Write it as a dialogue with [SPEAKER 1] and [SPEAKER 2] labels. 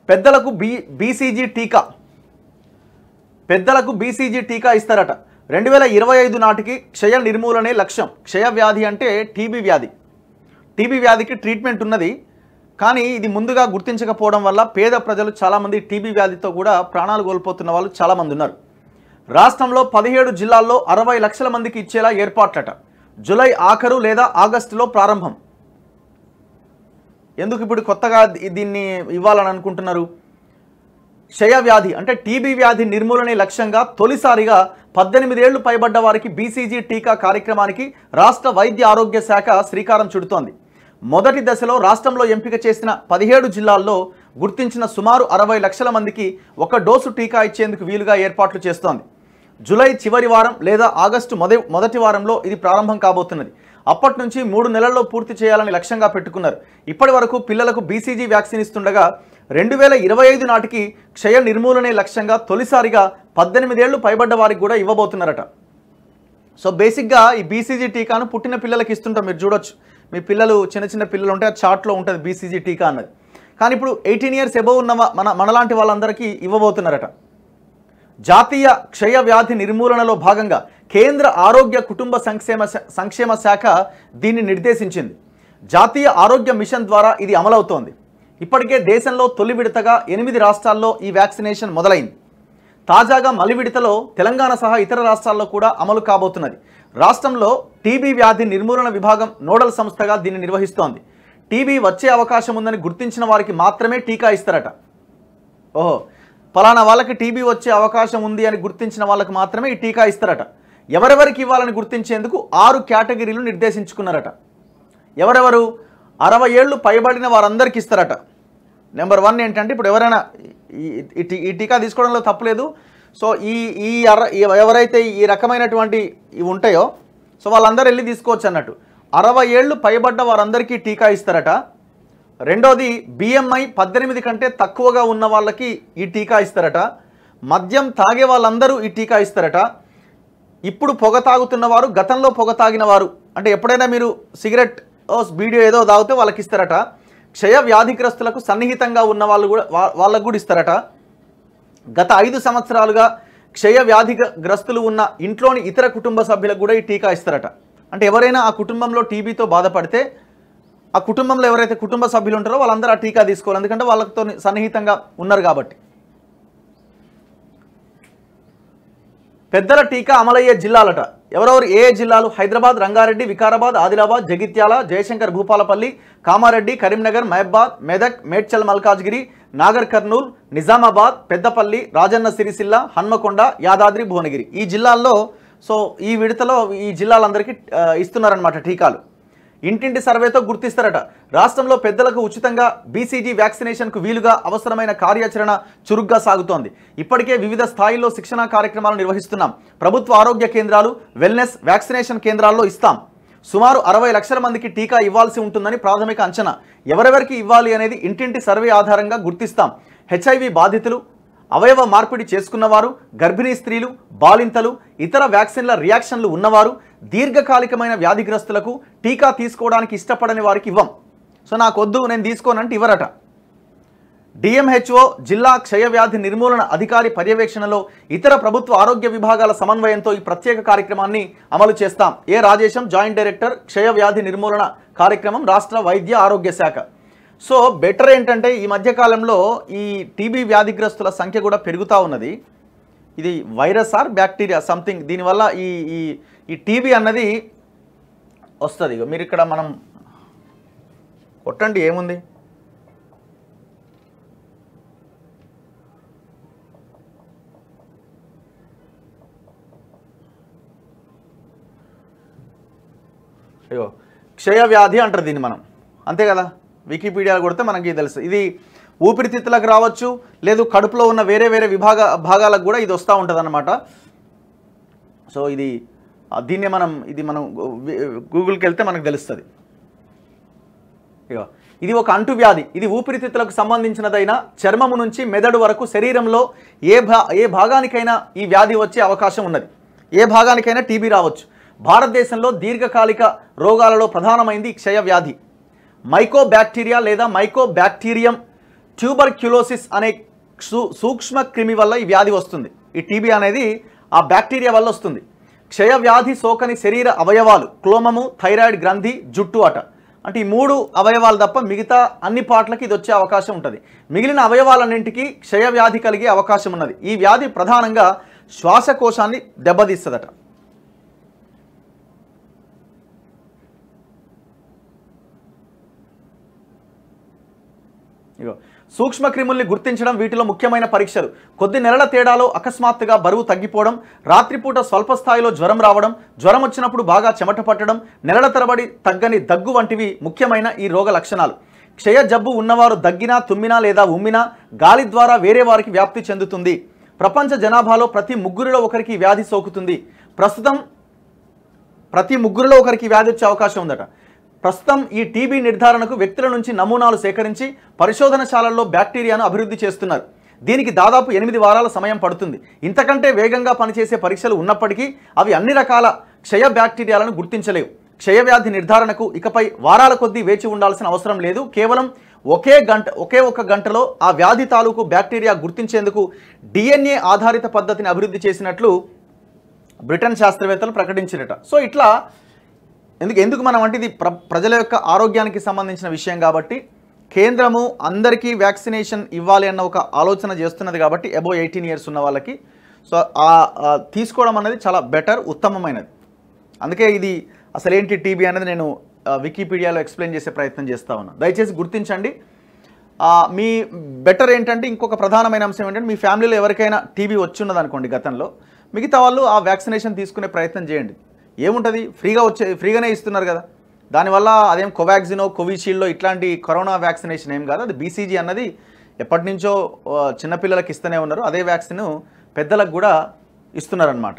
[SPEAKER 1] పెద్దలకు బీసీజీ టీకా ఇస్తారట. 2025 నాటికి క్షయ నిర్మూలనే లక్ష్యం. క్షయ వ్యాధి అంటే టీబీ వ్యాధి. టీబీ వ్యాధికి ట్రీట్మెంట్ ఉన్నది, కానీ ఇది ముందుగా గుర్తించకపోవడం వల్ల పేద ప్రజలు చాలామంది టీబీ వ్యాధితో కూడా ప్రాణాలు కోల్పోతున్న వాళ్ళు చాలామంది ఉన్నారు. రాష్ట్రంలో 17 జిల్లాల్లో 60 లక్షల మందికి ఇచ్చేలా ఏర్పాట్లట. జూలై ఆఖరు లేదా ఆగస్టులో ప్రారంభం. ఎందుకు ఇప్పుడు కొత్తగా దీన్ని ఇవ్వాలని అనుకుంటున్నారు? క్షయ వ్యాధి అంటే టీబీ వ్యాధి నిర్మూలనే లక్ష్యంగా తొలిసారిగా 18 ఏళ్లు పైబడ్డ వారికి బీసీజీ టీకా కార్యక్రమానికి రాష్ట్ర వైద్య ఆరోగ్య శాఖ శ్రీకారం చుడుతోంది. మొదటి దశలో రాష్ట్రంలో ఎంపిక చేసిన 17 జిల్లాల్లో గుర్తించిన సుమారు 60 లక్షల మందికి 1 డోసు టీకా ఇచ్చేందుకు వీలుగా ఏర్పాట్లు చేస్తోంది. జూలై చివరి వారం లేదా ఆగస్టు మొదటి వారంలో ఇది ప్రారంభం కాబోతున్నది. అప్పటి నుంచి 3 నెలల్లో పూర్తి చేయాలని లక్ష్యంగా పెట్టుకున్నారు. ఇప్పటి వరకు పిల్లలకు బీసీజీ వ్యాక్సిన్ ఇస్తుండగా 2025 నాటికి క్షయ నిర్మూలనే లక్ష్యంగా తొలిసారిగా 18 ఏళ్లు పైబడ్డ వారికి కూడా ఇవ్వబోతున్నారట. సో బేసిక్గా ఈ బీసీజీ టీకాను పుట్టిన పిల్లలకి ఇస్తుంటాం. మీరు చూడొచ్చు, మీ పిల్లలు చిన్న పిల్లలు ఉంటే ఆ చార్ట్లో ఉంటుంది బీసీజీ టీకా అన్నది. కానీ ఇప్పుడు 18 ఇయర్స్ ఎబోవ్ ఉన్న మనలాంటి వాళ్ళందరికీ ఇవ్వబోతున్నారట. జాతీయ క్షయ వ్యాధి నిర్మూలనలో భాగంగా కేంద్ర ఆరోగ్య కుటుంబ సంక్షేమ శాఖ దీన్ని నిర్దేశించింది. జాతీయ ఆరోగ్య మిషన్ ద్వారా ఇది అమలవుతోంది. ఇప్పటికే దేశంలో తొలి విడతగా 8 రాష్ట్రాల్లో ఈ వ్యాక్సినేషన్ మొదలైంది. తాజాగా మలి విడతలో తెలంగాణ సహా ఇతర రాష్ట్రాల్లో కూడా అమలు కాబోతున్నది. రాష్ట్రంలో టీబీ వ్యాధి నిర్మూలన విభాగం నోడల్ సంస్థగా దీన్ని నిర్వహిస్తోంది. టీబీ వచ్చే అవకాశం ఉందని గుర్తించిన వారికి మాత్రమే టీకా ఇస్తారట. ఓహో, ఫలానా వాళ్ళకి టీబీ వచ్చే అవకాశం ఉంది అని గుర్తించిన వాళ్ళకి మాత్రమే ఈ టీకా ఇస్తారట. ఎవరెవరికి ఇవ్వాలని గుర్తించేందుకు 6 కేటగిరీలు నిర్దేశించుకున్నారట. ఎవరెవరు? 60 ఏళ్ళు పైబడిన వారందరికీ ఇస్తారట. నెంబర్ 1 ఏంటంటే, ఇప్పుడు ఎవరైనా ఈ టీకా తీసుకోవడంలో తప్పులేదు. సో ఎవరైతే ఈ రకమైనటువంటి ఇవి ఉంటాయో సో వాళ్ళందరూ వెళ్ళి తీసుకోవచ్చు అన్నట్టు. 60 ఏళ్ళు పైబడ్డ వారందరికీ టీకా ఇస్తారట. రెండోది, బిఎంఐ 18 కంటే తక్కువగా ఉన్న వాళ్ళకి ఈ టీకా ఇస్తారట. మద్యం తాగే వాళ్ళందరూ ఈ టీకా ఇస్తారట. ఇప్పుడు పొగ తాగుతున్న వారు, గతంలో పొగ తాగిన వారు, అంటే ఎప్పుడైనా మీరు సిగరెట్ బీడీ ఏదో తాగితే వాళ్ళకి ఇస్తారట. క్షయ వ్యాధిగ్రస్తులకు సన్నిహితంగా ఉన్న వాళ్ళకు కూడా ఇస్తారట. గత 5 సంవత్సరాలుగా క్షయ వ్యాధిగ్రస్తులు ఉన్న ఇంట్లోని ఇతర కుటుంబ సభ్యులకు కూడా ఈ టీకా ఇస్తారట. అంటే ఎవరైనా ఆ కుటుంబంలో టీబీతో బాధపడితే ఆ కుటుంబంలో ఎవరైతే కుటుంబ సభ్యులు ఉంటారో వాళ్ళందరూ ఆ టీకా తీసుకోవాలి, ఎందుకంటే వాళ్ళతో సన్నిహితంగా ఉన్నారు కాబట్టి. పెద్దల టీకా అమలయ్యే జిల్లాలట. ఎవరెవరు ఏ జిల్లాలు? హైదరాబాద్, రంగారెడ్డి, వికారాబాద్, ఆదిలాబాద్, జగిత్యాల, జయశంకర్, భూపాలపల్లి, కామారెడ్డి, కరీంనగర్, మహబాద్, మెదక్, మేడ్చల్, మల్కాజ్గిరి, నాగర్ కర్నూల్, నిజామాబాద్, పెద్దపల్లి, రాజన్న సిరిసిల్ల, హన్మకొండ, యాదాద్రి, భువనగిరి ఈ జిల్లాల్లో సో ఈ విడతలో ఈ జిల్లాలందరికీ ఇస్తున్నారన్నమాట టీకాలు. ఇంటింటి సర్వేతో గుర్తిస్తారట. రాష్ట్రంలో పెద్దలకు ఉచితంగా బీసీజీ వ్యాక్సినేషన్కు వీలుగా అవసరమైన కార్యాచరణ చురుగ్గా సాగుతోంది. ఇప్పటికే వివిధ స్థాయిల్లో శిక్షణా కార్యక్రమాలు నిర్వహిస్తున్నాం. ప్రభుత్వ ఆరోగ్య కేంద్రాలు, వెల్నెస్, వ్యాక్సినేషన్ కేంద్రాల్లో ఇస్తాం. సుమారు 60 లక్షల మందికి టీకా ఇవ్వాల్సి ఉంటుందని ప్రాథమిక అంచనా. ఎవరెవరికి ఇవ్వాలి అనేది ఇంటింటి సర్వే ఆధారంగా గుర్తిస్తాం. హెచ్ఐవి బాధితులు, అవయవ మార్పిడి చేసుకున్నవారు, గర్భిణీ స్త్రీలు, బాలింతలు, ఇతర వ్యాక్సిన్ల రియాక్షన్లు ఉన్నవారు, దీర్ఘకాలికమైన వ్యాధిగ్రస్తులకు, టీకా తీసుకోవడానికి ఇష్టపడని వారికి ఇవ్వం. సో నాకొద్దు, నేను తీసుకోనంటే ఇవ్వరట. డిఎంహెచ్ఓ జిల్లా క్షయ వ్యాధి నిర్మూలన అధికారి పర్యవేక్షణలో ఇతర ప్రభుత్వ ఆరోగ్య విభాగాల సమన్వయంతో ఈ ప్రత్యేక కార్యక్రమాన్ని అమలు చేస్తాం. ఏ రాజేశం, జాయింట్ డైరెక్టర్, క్షయ వ్యాధి నిర్మూలన కార్యక్రమం, రాష్ట్ర వైద్య ఆరోగ్య శాఖ. సో బెటర్ ఏంటంటే ఈ మధ్యకాలంలో ఈ టీబీ వ్యాధిగ్రస్తుల సంఖ్య కూడా పెరుగుతూ ఉన్నది. ఇది వైరస్ ఆర్ బ్యాక్టీరియా సంథింగ్, దీనివల్ల ఈ టీబీ అన్నది వస్తుంది. మీరు ఇక్కడ మనం కొట్టండి, ఏముంది, అయ్యో క్షయ వ్యాధి అంటారు దీన్ని మనం, అంతే కదా. వికీపీడియాలో కొడితే మనకి తెలుసు. ఇది ఊపిరితిత్తులకు రావచ్చు, లేదు కడుపులో ఉన్న వేరే వేరే భాగాలకు కూడా ఇది వస్తూ ఉంటుంది అన్నమాట. సో దీన్ని మనం గూగుల్కి వెళ్తే మనకు తెలుస్తుంది. ఇది ఒక అంటువ్యాధి. ఇది ఊపిరితిత్తులకు సంబంధించినదైనా చర్మము నుంచి మెదడు వరకు శరీరంలో ఏ భాగానికైనా ఈ వ్యాధి వచ్చే అవకాశం ఉన్నది. ఏ భాగానికైనా టీబీ రావచ్చు. భారతదేశంలో దీర్ఘకాలిక రోగాలలో ప్రధానమైంది క్షయ వ్యాధి. మైకోబ్యాక్టీరియా లేదా మైకోబ్యాక్టీరియం ట్యూబర్క్యులోసిస్ అనే సూక్ష్మ క్రిమి వల్ల ఈ వ్యాధి వస్తుంది. ఈ టీబీ అనేది ఆ బ్యాక్టీరియా వల్ల వస్తుంది. క్షయ వ్యాధి సోకని శరీర అవయవాలు క్లోమము, థైరాయిడ్ గ్రంథి, జుట్టు అట. అంటే ఈ 3 అవయవాలు తప్ప మిగతా అన్ని పార్ట్లకి ఇది వచ్చే అవకాశం ఉంటుంది. మిగిలిన అవయవాలన్నింటికి క్షయ వ్యాధి కలిగే అవకాశం ఉన్నది. ఈ వ్యాధి ప్రధానంగా శ్వాసకోశాన్ని దెబ్బతీస్తుందట. ఇగో సూక్ష్మ క్రిముల్ని గుర్తించడం వీటిలో ముఖ్యమైన పరీక్షలు. కొద్ది నెలల తేడాలో అకస్మాత్తుగా బరువు తగ్గిపోవడం, రాత్రిపూట స్వల్ప స్థాయిలో జ్వరం రావడం, జ్వరం వచ్చినప్పుడు బాగా చెమట పట్టడం, నెలల తరబడి తగ్గని దగ్గు వంటివి ముఖ్యమైన ఈ రోగ లక్షణాలు. క్షయ జబ్బు ఉన్నవారు దగ్గినా, తుమ్మినా లేదా ఉమ్మినా గాలి ద్వారా వేరే వారికి వ్యాప్తి చెందుతుంది. ప్రపంచ జనాభాలో ప్రతి ముగ్గురిలో ఒకరికి వ్యాధి సోకుతుంది. ప్రతి ముగ్గురిలో ఒకరికి వ్యాధి వచ్చే అవకాశం ఉందట. ప్రస్తుతం ఈ టీబీ నిర్ధారణకు వ్యక్తుల నుంచి నమూనాలు సేకరించి పరిశోధనశాలల్లో బ్యాక్టీరియాను అభివృద్ధి చేస్తున్నారు. దీనికి దాదాపు 8 వారాల సమయం పడుతుంది. ఇంతకంటే వేగంగా పనిచేసే పరీక్షలు ఉన్నప్పటికీ అవి అన్ని రకాల క్షయ బ్యాక్టీరియాలను గుర్తించలేవు. క్షయవ్యాధి నిర్ధారణకు ఇకపై వారాల కొద్దీ వేచి ఉండాల్సిన అవసరం లేదు. కేవలం ఒకే ఒక గంటలో ఆ వ్యాధి తాలూకు బ్యాక్టీరియా గుర్తించేందుకు DNA ఆధారిత పద్ధతిని అభివృద్ధి చేసినట్లు బ్రిటన్ శాస్త్రవేత్తలు ప్రకటించినట. సో ఇట్లా ఎందుకు మనం అంటే ఇది ప్రజల యొక్క ఆరోగ్యానికి సంబంధించిన విషయం కాబట్టి కేంద్రము అందరికీ వ్యాక్సినేషన్ ఇవ్వాలి అన్న ఒక ఆలోచన చేస్తున్నది కాబట్టి అబోవ్ 18 ఇయర్స్ ఉన్న వాళ్ళకి సో తీసుకోవడం అనేది చాలా బెటర్, ఉత్తమమైనది. అందుకే ఇది అసలేంటి టీబీ అనేది నేను వికీపీడియాలో ఎక్స్ప్లెయిన్ చేసే ప్రయత్నం చేస్తా ఉన్నాను. దయచేసి గుర్తించండి. మీ బెటర్ ఏంటంటే ఇంకొక ప్రధానమైన అంశం ఏంటంటే మీ ఫ్యామిలీలో ఎవరికైనా టీబీ వచ్చిన్నది అనుకోండి గతంలో, మిగతా వాళ్ళు ఆ వ్యాక్సినేషన్ తీసుకునే ప్రయత్నం చేయండి. ఏముంటుంది, ఫ్రీగానే ఇస్తున్నారు కదా. దానివల్ల అదేం కోవాక్సినో, కోవిషీల్డ్లో ఇట్లాంటి కరోనా వ్యాక్సినేషన్ ఏం కాదు. అది BCG అన్నది ఎప్పటి నుంచో చిన్నపిల్లలకి ఇస్తూనే ఉన్నారు. అదే వ్యాక్సిన్ పెద్దలకు కూడా ఇస్తున్నారనమాట.